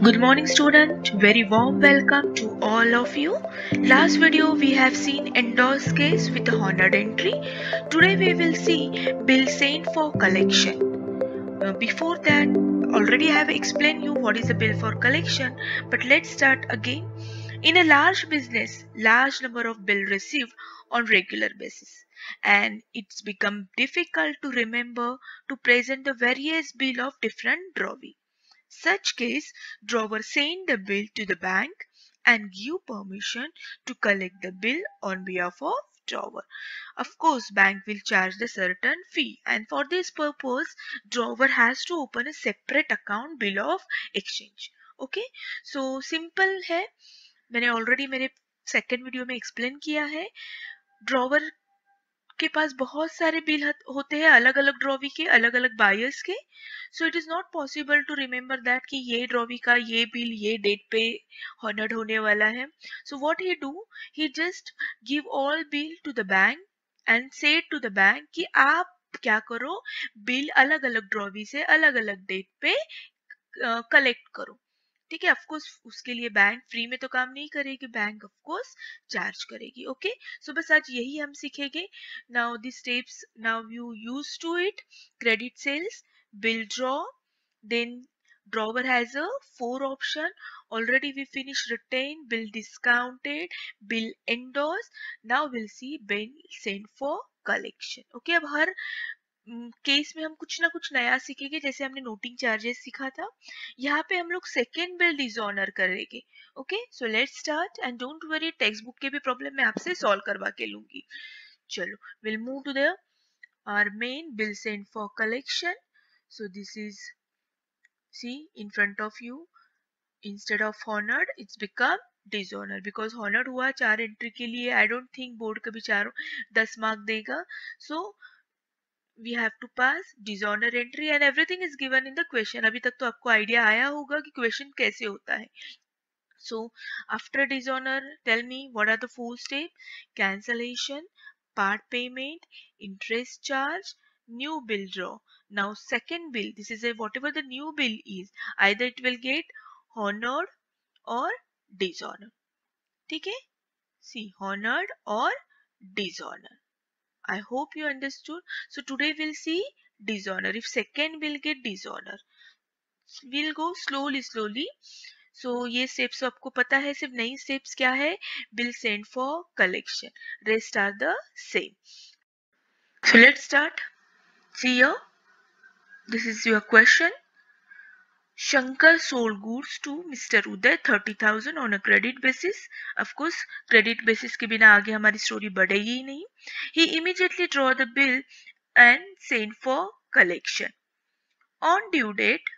Good morning student, very warm welcome to all of you. Last video we have seen endorse case with a honored entry. Today we will see bill sent for collection. Before that, already I have explained you what is a bill for collection, but let's start again. In a large business, large number of bill received on regular basis, and it's become difficult to remember to present the various bill of different drawing. Such case, drawer send the bill to the bank and give permission to collect the bill on behalf of drawer. Of course, bank will charge the certain fee, and for this purpose, drawer has to open a separate account bill of exchange. Okay, so simple है. मैंने already मेरे second video में explain किया है. Drawer के पास बहुत सारे bill होते हैं अलग अलग ड्रॉवी के, अलग अलग बायर्स के. So it is not possible to remember that कि ये ड्रॉवी का ये बिल ये डेट पे हॉनर्ड होने वाला है. So what he do, he just give all bill to the bank and say to the bank कि आप क्या करो, बिल अलग अलग ड्रॉवी से अलग अलग डेट पे कलेक्ट करो. ठीक है, ऑफकोर्स उसके लिए बैंक फ्री में तो काम नहीं करेगी, बैंक ऑफकोर्स चार्ज करेगी. ओके, सो बस आज यही हम सीखेंगे. Now the steps now you use to it. Credit sales, bill draw, then drawer has a 4 option. Already we finished retain, bill discounted, bill endorse. Now we'll see bill sent for collection. Okay, अब हर case में हम कुछ ना कुछ नया सीखेंगे. जैसे हमने नोटिंग चार्जेस सीखा था, यहाँ पे हम लोग सेकेंड बिल डिसऑनर करेंगे. Okay, so let's start and don't worry, text book के भी प्रॉब्लम मैं आपसे सॉल्व करवा के लूंगी. चलो, will move to the our main bill sent for collection. So this is, see in front of you, instead of honored it's become dishonored because honored हुआ 4 entry के लिए. I don't think बोर्ड कभी 10 mark देगा. So we have to pass dishonor entry and everything is given in the question. अभी तक तो आपको idea आया होगा कि क्वेश्चन कैसे होता है. So after dishonor, tell me what are the 4 steps? Cancellation, part payment, interest charge, new bill draw. Now second bill, this is a whatever the new bill is, either it will get honored or dishonored. ठीक है, see, honored or dishonored. I hope you understood. So today we'll see dishonor. If second will get dishonor, we'll go slowly. So ये steps आपको पता है. सिर्फ नई steps क्या है? Bill sent for collection. Rest are the same. So let's start. See here. This is your question. Shankar sold goods to Mr. Uday 30,000 on a credit basis. Of course, credit basis के बिना आगे हमारी story बढ़ेगी ही नहीं. He immediately draw the bill and sent for collection. On due date,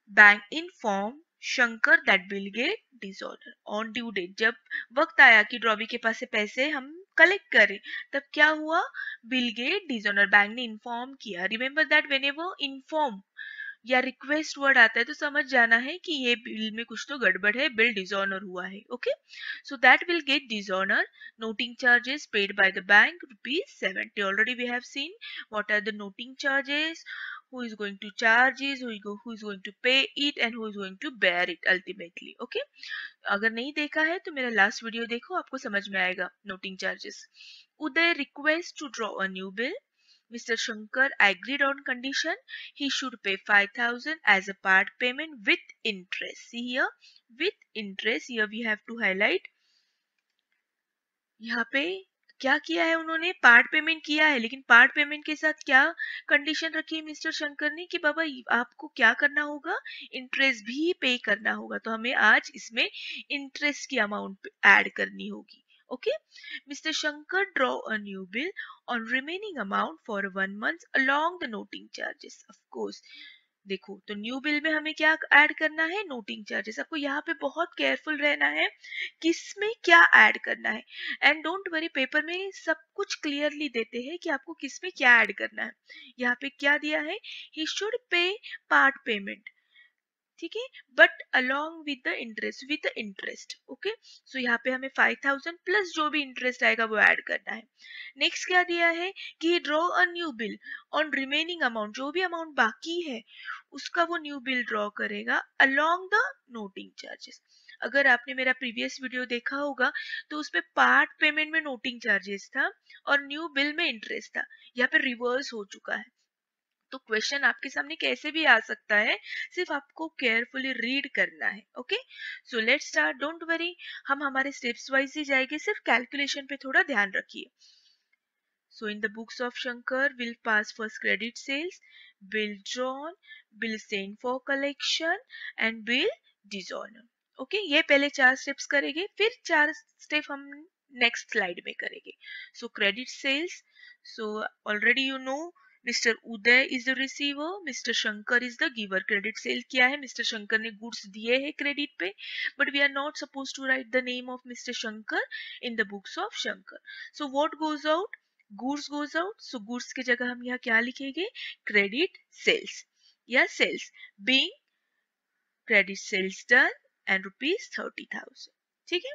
bank informed Shankar that bill get disorder. On due date, जब वक्त आया कि ड्रॉवी के पास से पैसे हम कलेक्ट करें, तब क्या हुआ? Bill get dishonour. बैंक ने इन्फॉर्म किया. रिमेम्बर दैट व्हेनेवर इन्फॉर्म या रिक्वेस्ट वर्ड आता है तो समझ जाना है कि ये बिल में कुछ तो गड़बड़ है, बिल डिसऑनर हुआ है. Okay, so that will get dishonour. Noting charges paid by the bank ₹70. Already we have seen what are the noting charges, who is going to charge it, who is going to pay it and who is going to bear it ultimately. Okay, अगर नहीं देखा है तो मेरा last video देखो, आपको समझ में आएगा noting charges. Uday request to draw a new bill. Mr. Shankar agreed on condition he should pay 5,000 as a part payment with interest. See here, with interest. Here we have to highlight. यहाँ पे क्या किया है उन्होंने? Part payment किया है, लेकिन part payment के साथ क्या कंडीशन रखी है मिस्टर शंकर ने कि बाबा आपको क्या करना होगा? इंटरेस्ट भी पे करना होगा. तो हमें आज इसमें इंटरेस्ट की अमाउंट ऐड करनी होगी. Okay, mister Shankar draw a new bill on remaining amount for 1 month along the noting charges. Of course देखो, तो न्यू बिल में हमें क्या ऐड करना है? Noting charges. आपको यहाँ पे बहुत केयरफुल रहना है किसमें क्या ऐड करना है. एंड डोंट वरी, पेपर में सब कुछ क्लियरली देते हैं कि आपको किसमें क्या ऐड करना है. यहाँ पे क्या दिया है? He should pay part payment. ठीक है, but along with the interest. Okay, so यहाँ पे हमें 5000 प्लस जो भी इंटरेस्ट आएगा वो ऐड करना है। नेक्स्ट क्या दिया है कि draw a new bill on remaining amount, जो भी अमाउंट बाकी है उसका वो न्यू बिल ड्रॉ करेगा अलोंग द नोटिंग चार्जेस। अगर आपने मेरा प्रीवियस वीडियो देखा होगा तो उसमें पार्ट पेमेंट में नोटिंग चार्जेस था और न्यू बिल में इंटरेस्ट था, यहाँ पे रिवर्स हो चुका है। तो क्वेश्चन आपके सामने कैसे भी आ सकता है, सिर्फ आपको केयरफुली रीड करना है। Okay, so let's start, don't worry, हम हमारे स्टेप्स वाइज ही जाएंगे, सिर्फ कैलकुलेशन पे थोड़ा ध्यान रखिए। So in the books of Shankar, we'll pass first credit sales, bill drawn, bill sent for collection and bill dishonor. Okay, ये पहले 4 स्टेप्स करेंगे, फिर 4 स्टेप हम नेक्स्ट स्लाइड में करेंगे। So credit sales, so already you know mister Uday is the receiver, mister Shankar is the giver. Credit sale क्या है, mister Shankar ने गुड्स दिए हैं क्रेडिट पे, but we are not suppose to write the name of mister Shankar in the books of Shankar. So what goes out, goods goes out, so goods की जगह हम यहाँ क्या लिखेंगे, क्रेडिट सेल्स या sales, being credit sales done and rupees 30,000। ठीक है,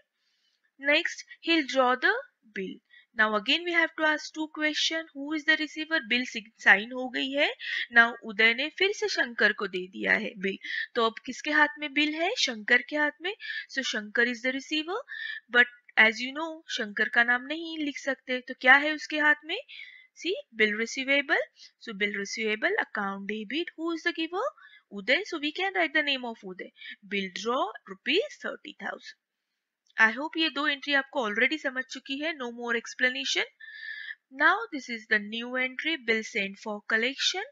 next he'll draw the bill. Now again we have to ask two question, who is the receiver, bill sign हो गई है। now उदय ने फिर से शंकर को दे दिया है बिल, तो अब किसके हाथ में बिल है, शंकर के हाथ में। so Shankar is the receiver, but as you know Shankar का नाम नहीं लिख सकते, तो क्या है उसके हाथ में, see bill receivable, so bill receivable account debit, who is the giver, Uday, so we can write the name of Uday, bill draw rupees 30,000। I hope ये दो एंट्री आपको ऑलरेडी समझ चुकी है, no more explanation. Now this is the new entry, bill send for collection.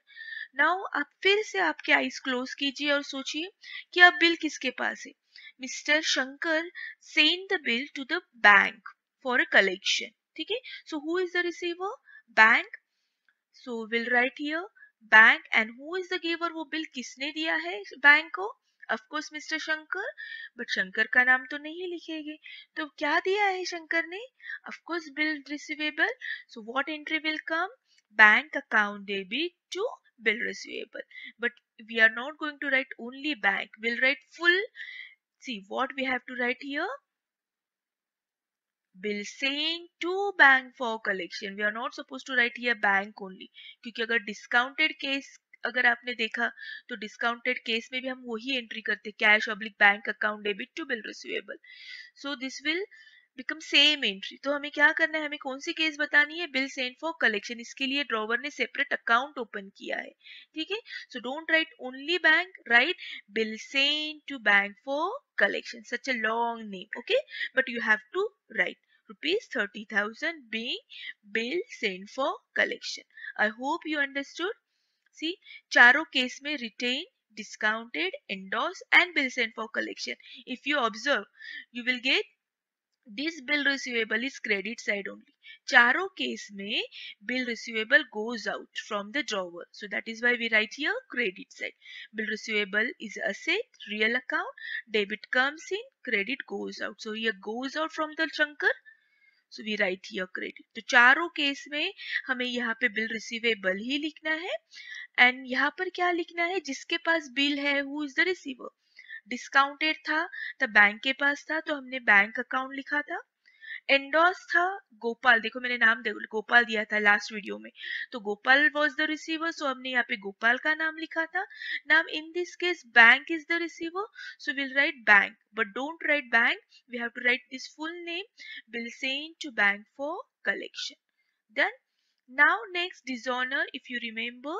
Now आप फिर से आपके आईज क्लोज कीजिए और सोचिए कि अब बिल किसके पास है। Mister Shankar send the bill to the bank for a collection, ठीक है, so who is the receiver, bank, so will write here bank, and who is the giver, वो बिल किसने दिया है बैंक को, of course mister Shankar, but Shankar का नाम तो नहीं लिखेंगे, तो क्या दिया है शंकर ने, of course bill receivable, so what entry will come, bank account debit to bill receivable, but we are not going to write only bank, we'll write full. See what we have to write here, bill sent to bank for collection, we are not supposed to write here bank only, क्योंकि अगर discounted case अगर आपने देखा तो discounted case में भी हम वही एंट्री करते, cash oblique bank account debit to bill receivable, so this will become same entry. तो हमें क्या करना है, हमें कौन सी केस बतानी है, बिल सेंड फॉर कलेक्शन, इसके लिए ड्रॉवर ने सेपरेट अकाउंट ओपन किया है, ठीक है, so don't write only bank, write bill send to bank for collection, such a long name, okay, but you have to write rupees 30,000 being bill sent for collection. I hope you understood. See, चारों case में retain, discounted, endorse and bill sent for collection. If you observe, you will get this bill receivable is credit side only. चारों case में bill receivable goes out from the drawer. So that is why we write here credit side. Bill receivable is asset, real account, debit comes in, credit goes out. So here goes out from the Shankar. So we write here credit. तो चारों case में हमें यहाँ पे bill receivable ही लिखना है, and यहाँ पर क्या लिखना है, जिसके पास बिल है who is the receiver, discounted था तब बैंक के पास था तो हमने बैंक अकाउंट लिखा था, एंडोर्स था गोपाल, देखो मैंने नाम गोपाल दिया था लास्ट वीडियो में, तो Gopal was the receiver, so हमने यहाँ पे गोपाल का नाम लिखा था। नाम in this case bank is the receiver, so will write bank, but don't write bank, we have to write this full name, bill send to bank for collection. Then now next dishonor, if you remember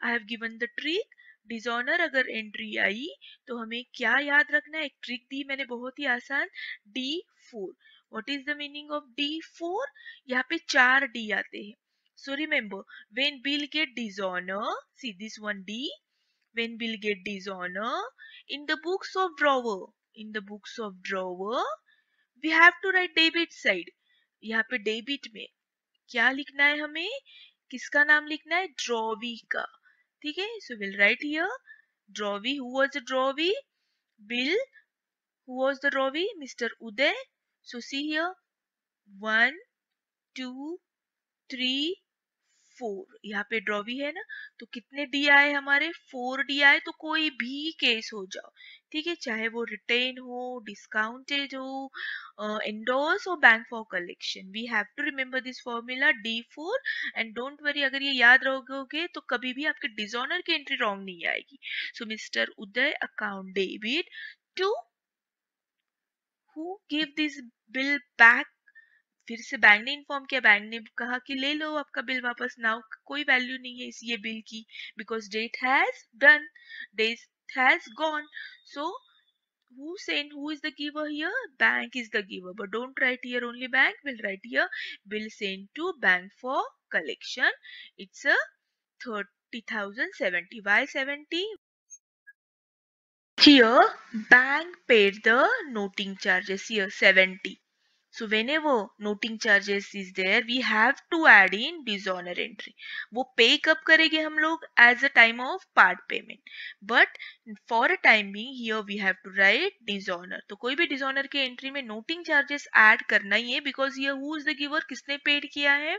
I have given the trick, dishonor अगर entry आई तो हमें क्या याद रखना है, एक trick दी मैंने बहुत ही आसान, D4। what is the meaning of D4, यहाँ पे 4 D आते हैं, so remember when bill get dishonor, see this one D, when bill get dishonor in the books of drawer, in the books of drawer we have to write debit side, यहाँ पे debit में क्या लिखना है, हमें किसका नाम लिखना है, ड्रॉवी का, ठीक है, सो will write here drawee, who was the drawee, bill, who was the drawee, mister Uday, so see here 1 2 3 4, यहाँ पे ड्रॉ भी है ना, तो कितने डी आए हमारे 4 डी आए। तो कोई भी केस हो जाओ, ठीक है, चाहे वो रिटेन हो, डिस्काउंटेड हो, एंडोर्स और bank for collection, we have to remember this formula D4। And don't worry, अगर ये याद रखोगे तो कभी भी आपके डिसऑनर की एंट्री रॉन्ग नहीं आएगी। So mister Uday account debit to who give this bill back. फिर से बैंक ने इन्फॉर्म किया, बैंक ने कहा कि ले लो आपका बिल वापस, नाउ कोई वैल्यू नहीं है इस ये बिल की, because date has done, date has gone. So who is the giver here? Bank is the giver, but don't write here only bank, we'll write here bill sent to bank for collection. It's a 30,070. Why 70? Here bank paid the noting charges, here 70. So whenever noting charges is there, we have to add in dishonor entry. वो pay कब करेंगे हम लोग? As a time of part payment. But for a time being, here we have to write dishonor. तो कोई भी dishonor के entry में noting charges add करना ही है, because here who is the giver, किसने paid किया है?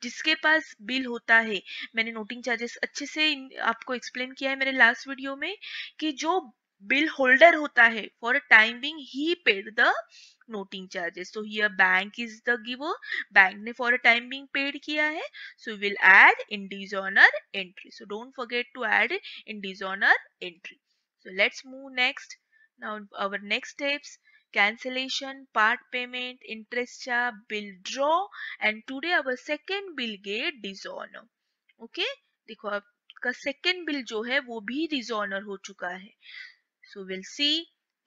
जिसके पास बिल होता है। मैंने नोटिंग चार्जेस अच्छे से आपको एक्सप्लेन किया है मेरे लास्ट वीडियो में, कि जो बिल होल्डर होता है, for a time being he paid the noting charges. So here bank is the giver, bank ने for a time being paid किया है, so we will add in dishonor entry. So don't forget to add in dishonor entry. So let's move next. Now our next steps: cancellation, part payment, interest charge, bill draw, and today our second bill get dishonor. Okay, देखो आपका second bill जो है वो भी dishonor हो चुका है. So we'll see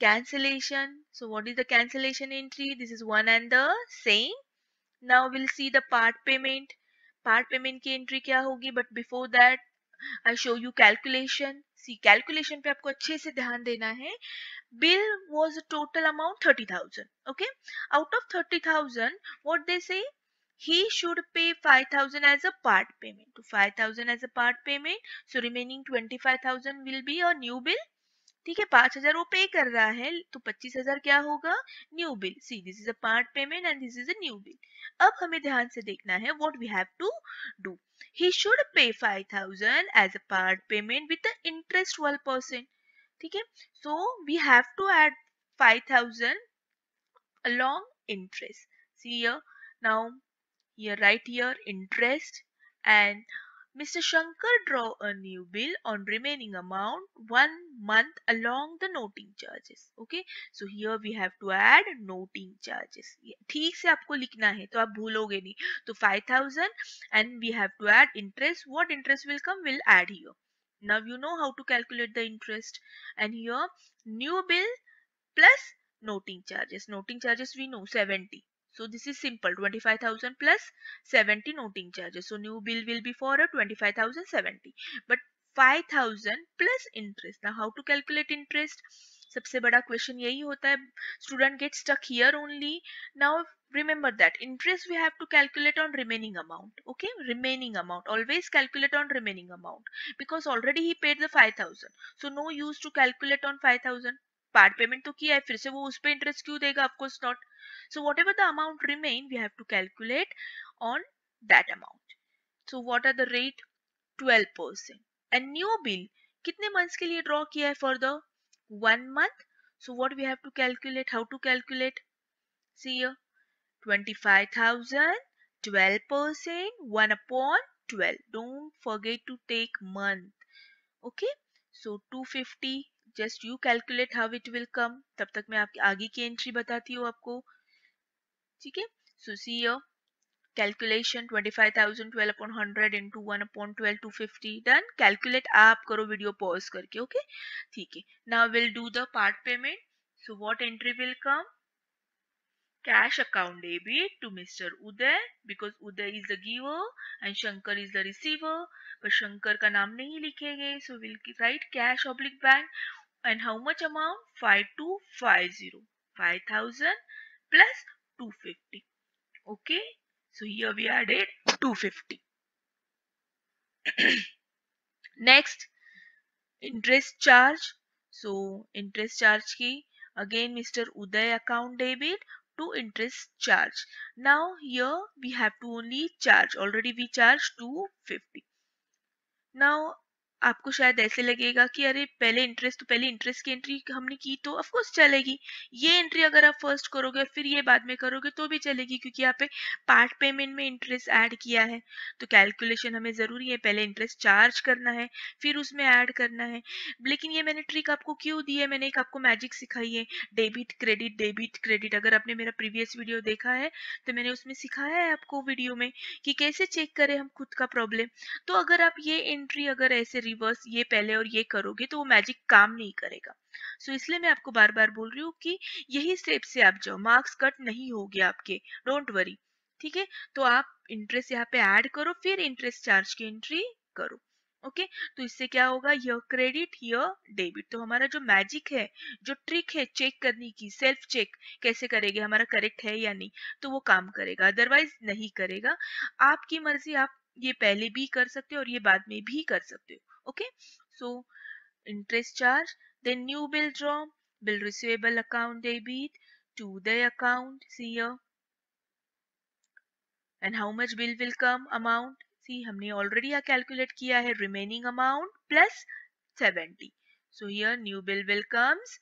cancellation. So what is the cancellation entry? This is one and the same. Now we'll see the part payment. Part payment की entry क्या होगी? But before that, I show you calculation. See, calculation पे आपको अच्छे से ध्यान देना है. Bill was a total amount 30,000. Okay, out of 30,000, what they say? He should pay 5,000 as a part payment. So 5,000 as a part payment. So remaining 25,000 will be a new bill. ठीक है, 5,000 वो पे कर रहा है, तो 25,000 क्या होगा? New bill. See, this is a part payment and this is a new bill. अब हमें ध्यान से देखना है what we have to do. He should pay 5,000 as a part payment with the interest 12%. ठीक है, so we have to add 5,000 along interest. See here, now here, right here, interest, and Mr. Shankar draw a new bill on remaining amount 1 month along the noting charges. Okay, so here we have to add noting charges. ठीक से आपको लिखना है तो आप भूलोगे नहीं. तो 5,000 and we have to add interest. What interest will come? We'll add here. Now you know how to calculate the interest. And here new bill plus noting charges. Noting charges we know 70. So this is simple, 25,000 plus 70 noting charges. So new bill will be for a 25,070. But 5,000 plus interest. Now how to calculate interest? सबसे बड़ा question यही होता है. Student get stuck here only. Now remember that interest we have to calculate on remaining amount. Okay, remaining amount. Always calculate on remaining amount, because already he paid the 5,000. So no use to calculate on 5,000. Part payment तो किया है, फिर से वो उस पे interest क्यों देगा? Of course not. So whatever the amount remain, we have to calculate on that amount. So what are the rate? 12%. And new bill कितने मंथ्स के लिए ड्रॉ किया है? For the 1 month. So what we have to calculate? How to calculate? See here, 25,000, 12%, 1/12. Don't forget to take month. Okay, so 250. Just you calculate how it will come. तब तक मैं आपकी आगे की एंट्री बताती हूँ आपको. ठीक है, so see here, calculation 25,000, 12/100 into 1/12, 250. Done. Calculate आप करो वीडियो पॉज करके. ओके, ठीक है. Now we'll do the part payment. So what entry will come? Cash account debit to Mr. Uday, because Uday is the giver and Shankar is the receiver. पर शंकर का नाम नहीं लिखेंगे, so we'll write cash oblique bank. And how much amount? 5250. 5,000 plus 250. Okay, so here we added 250. Next, interest charge. So interest charge की again Mr. Uday account debit to interest charge. Now here we have to only charge. Already we charged 250. Now आपको शायद ऐसे लगेगा कि अरे पहले interest, तो पहले इंटरेस्ट की एंट्री हमने की तो ऑफ कोर्स चलेगी। ये एंट्री अगर आप फर्स्ट करोगे फिर ये बाद में करोगे तो भी चलेगी, क्योंकि यहाँ पे पार्ट पेमेंट में इंटरेस्ट ऐड किया है। तो कैलकुलेशन हमें जरूरी है, पहले इंटरेस्ट चार्ज करना है फिर उसमें ऐड करना है। लेकिन ये मैंने ट्रिक आपको क्यों दी है, मैंने एक आपको मैजिक सिखाई है, डेबिट क्रेडिट डेबिट क्रेडिट। अगर आपने मेरा प्रीवियस वीडियो देखा है तो मैंने उसमें सिखाया है आपको वीडियो में कि कैसे चेक करें हम खुद का प्रॉब्लम। तो अगर आप ये एंट्री अगर ऐसे रिवर्स ये पहले और ये करोगे तो वो मैजिक काम नहीं करेगा। सो इसलिए मैं आपको बार बार बोल रही हूँ कि यही स्टेप से आप जाओ, मार्क्स कट नहीं होगे आपके, डोंट वरी। ठीक है, तो आप इंटरेस्ट यहाँ पे ऐड करो फिर इंटरेस्ट चार्ज की एंट्री करो। ओके, तो इससे क्या होगा, यह क्रेडिट यह डेबिट। तो हमारा जो मैजिक है, जो ट्रिक है चेक करने की, सेल्फ चेक कैसे करेंगे हमारा करेक्ट है या नहीं, तो वो काम करेगा, अदरवाइज नहीं करेगा। आपकी मर्जी, आप ये पहले भी कर सकते हो और ये बाद में भी कर सकते हो। Okay, so interest charge, then new bill draw, bill receivable account debit to the account, see here, and how much bill will come amount, see हमने ऑलरेडी यहाँ कैलकुलेट किया है, remaining amount plus 70। So here new bill will comes,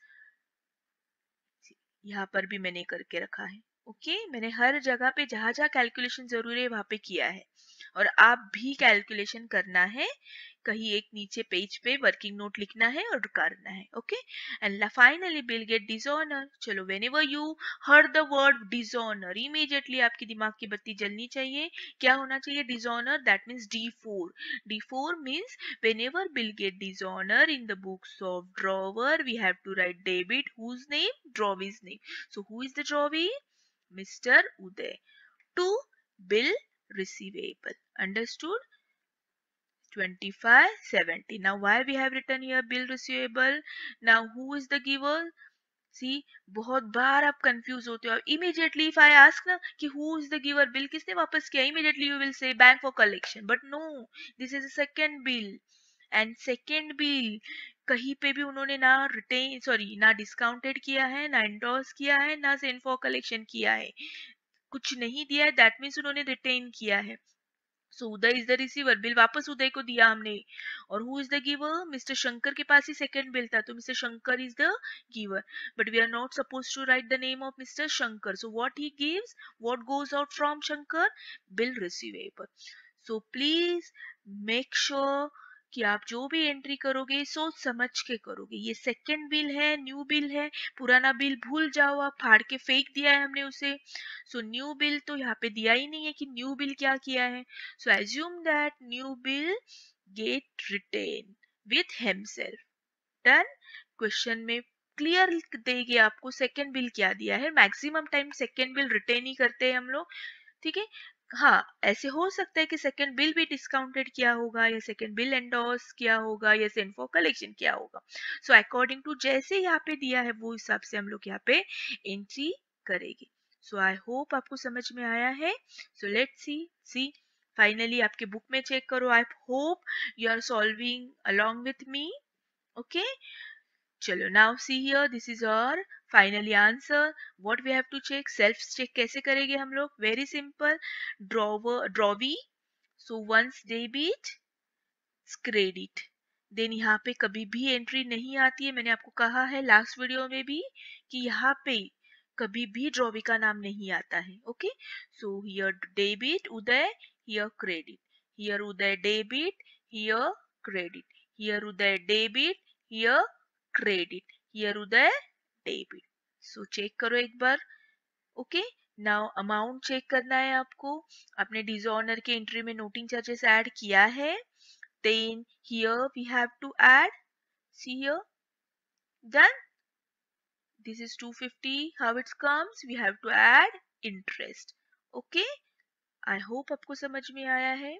यहाँ पर भी मैंने करके रखा है। ओके, मैंने हर जगह पे जहां जहां कैलकुलेशन जरूरी है वहां पे किया है, और आप भी कैलकुलेशन करना है। कहीं एक नीचे पेज पे वर्किंग नोट लिखना है और करना है। Okay, and finally bill get dishonour. चलो, whenever you heard the word dishonour, immediately आपकी दिमाग की बत्ती जलनी चाहिए। क्या होना चाहिए, dishonour, that means D4। D4 means whenever bill get dishonor in the books of drawer, we have to write debit whose name, drawee name. So who is the drawee? Mr. Uday. To bill receivable. Understood? 2570. Now why we have written here bill receivable? Now who is the giver? See, बहुत बार आप confuse होते हो। Immediately if I ask ना कि who is the giver, bill किसने वापस किया, immediately you will say bank for collection, but no, this is a second bill. And second bill कहीं पे भी उन्होंने ना रिटेन, सॉरी, ना डिस्काउंटेड किया है, ना एंडोर्स किया है, ना सेंड फॉर कलेक्शन किया है, कुछ नहीं दिया है, दैट मीन्स उन्होंने रिटेन किया है। So Uday is the receiver, bill वापस उदय को दिया हमने। और who is the giver, mister Shankar के पास ही सेकंड बिल था, तो mister Shankar is the giver, but we are not suppose to write the name of mister Shankar. So what he gives, what goes out from Shankar, bill receivable. So please make sure कि आप जो भी entry करोगे सोच समझ के करोगे। ये सेकंड बिल है, न्यू बिल है, पुराना बिल भूल जाओ, आप फाड़ के फेंक दिया है हमने उसे। सो न्यू बिल तो यहाँ पे दिया ही नहीं है कि न्यू बिल क्या किया है। So assume that new bill get retain with himself. Done. Question में क्लियर देगी आपको सेकंड बिल क्या दिया है। Maximum time second bill retain ही करते हैं हम लोग। ठीक है, हाँ, ऐसे हो सकता है कि सेकंड बिल भी डिस्काउंटेड किया होगा, या सेकंड बिल एंडोर्स किया होगा, या सेंड फॉर कलेक्शन किया होगा। सो अकॉर्डिंग टू जैसे यहाँ पे दिया है वो हिसाब से हम लोग यहाँ पे एंट्री करेंगे। सो आई होप आपको समझ में आया है। सो लेट्स सी फाइनली आपके बुक में चेक करो। I hope you are solving along with me. Okay, चलो, now see here, this is और finally answer. What we have to check, self check कैसे करेंगे हम लोग, वेरी सिंपल, ड्रॉवी, so once debit credit, then यहाँ पे कभी भी एंट्री नहीं आती है। मैंने आपको कहा है लास्ट वीडियो में भी कि यहाँ पे कभी भी ड्रॉवी का नाम नहीं आता है। Okay, so here debit Uday, here credit, here Uday debit, here credit, here Uday debit, here credit, here Uday debit. So check करो एक बार। ओके, नाउ अमाउंट चेक करना है आपको। आपने डिसऑनर के एंट्री में नोटिंग चार्जेस ऐड किया है, then here we have to add, see here, done. This is 250, how it comes, we have to add interest. Okay, I hope आपको समझ में आया है।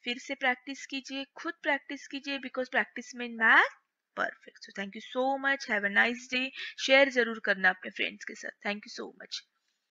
फिर से प्रैक्टिस कीजिए, खुद प्रैक्टिस कीजिए, बिकॉज प्रैक्टिस में math perfect. So thank you so much, have a nice day. Share जरूर करना अपने फ्रेंड्स के साथ। Thank you so much.